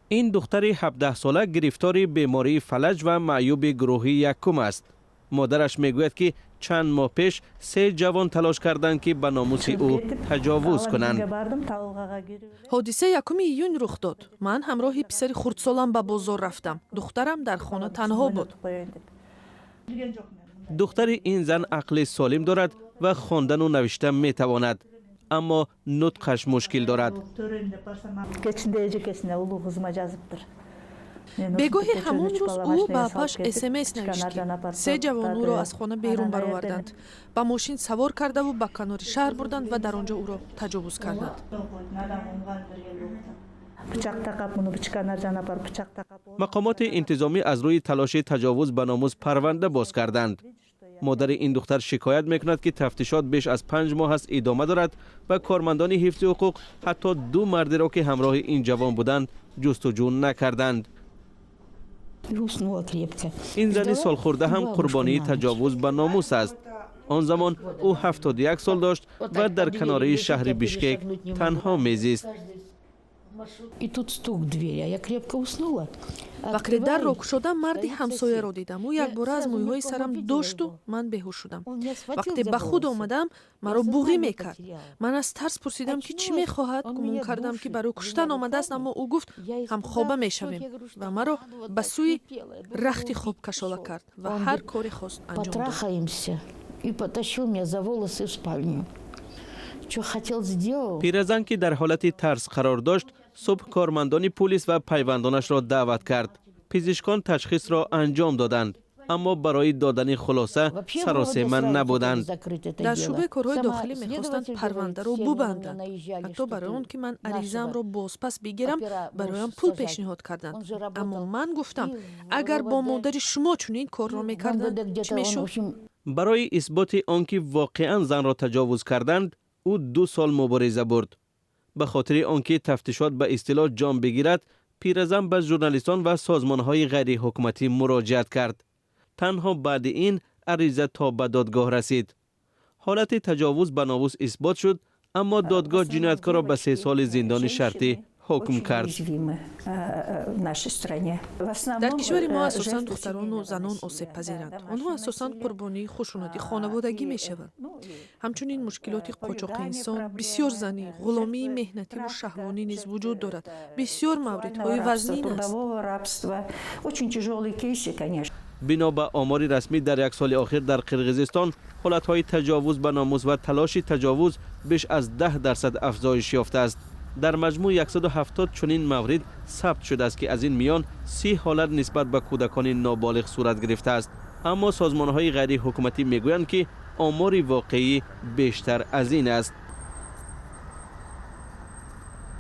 این دختر 17 ساله گرفتار بیماری فلج و معیوب گروهی یکم است. مادرش میگوید که چند ماه پیش 3 جوان تلاش کردند که به ناموس او تجاوز کنند. حادثه 1 ایون رخ داد. من همراه پسر خردسالم به بازار رفتم. دخترم در خانه تنها بود. دختر این زن عقل سالم دارد و خواندن و نوشتن میتواند، اما نطقش مشکل دارد. بگاهی همون روز او به اپاش اسمس نوشت که 3 جوان او را از خانه بیرون برآوردند. با ماشین سوار کرده و به کنار شهر بردند و در آنجا او را تجاوز کردند. مقامات انتظامی از روی تلاش تجاوز به ناموس پرونده باز کردند. مادر این دختر شکایت میکند که تفتیشات بیش از 5 ماه است ادامه دارد و کارمندان حفظ حقوق حتی 2 مرد را که همراه این جوان بودند جستجو نکردند. این زن سالخورده هم قربانی تجاوز به ناموس است. آن زمان او 71 سال داشت و در کناره شهر بیشکک تنها میزیست. وقتی در را گشودم مردی همسایه را دیدم. او یک بار از مویهای سرم داشت و من بیهوش شدم. وقتی به خود آمدم مرا بوغی میکرد. من از ترس پرسیدم که چی میخواهد. گمان کردم که برای کشتن آمده است، اما او گفت هم خوابه میشویم و مرا به سوی رخت خواب کشاله کرد و هر کاری خواست انجام داد. پیرزن که در حالت ترس قرار داشت صبح کارمندان پلیس و پیوندانش را دعوت کرد. پزشکان تشخیص را انجام دادند، اما برای دادن خلاصه سراسیمه نبودند. در شعبه کارهای داخلی میخواستند پرونده را ببندند. حتی برای اون که من عریضه‌ام را بازپس بگیرم برایم پول پیشنهاد کردند. اما من گفتم اگر با مادر شما چنین کار را میکردند چی میشد؟ برای اثبات آنکه واقعا زن را تجاوز کردند او 2 سال مبارزه برد. به خاطر آنکه تفتیشات به اصطلاح جان بگیرد، پیرزن به ژورنالیستان و سازمانهای غیر حکومتی مراجعت کرد. تنها بعد این عریضه تا به دادگاه رسید. حالت تجاوز به ناموس اثبات شد، اما دادگاه جنایتکار را به 3 سال زندان شرطی حکم کرد. در کشور ما اساساً دختران و زنان آسیب پذیرند. آنها اساساً قربانی خشونت خانوادگی میشوند. همچنین مشکلات قاچاق انسان، بسیار زنی، غلامی مهنتی و شهوانی نیز وجود دارد. بسیار موردهای وزنین است. بنا به آمار رسمی در 1 سال اخیر در قرقیزستان حالتهای تجاوز به ناموس و تلاش تجاوز بیش از 10% افزایش یافته است. در مجموع 170 چنین مورد ثبت شده است که از این میان 30 حالت نسبت به کودکان نابالغ صورت گرفته است. اما سازمان‌های غیر حکومتی میگویند که آمار واقعی بیشتر از این است.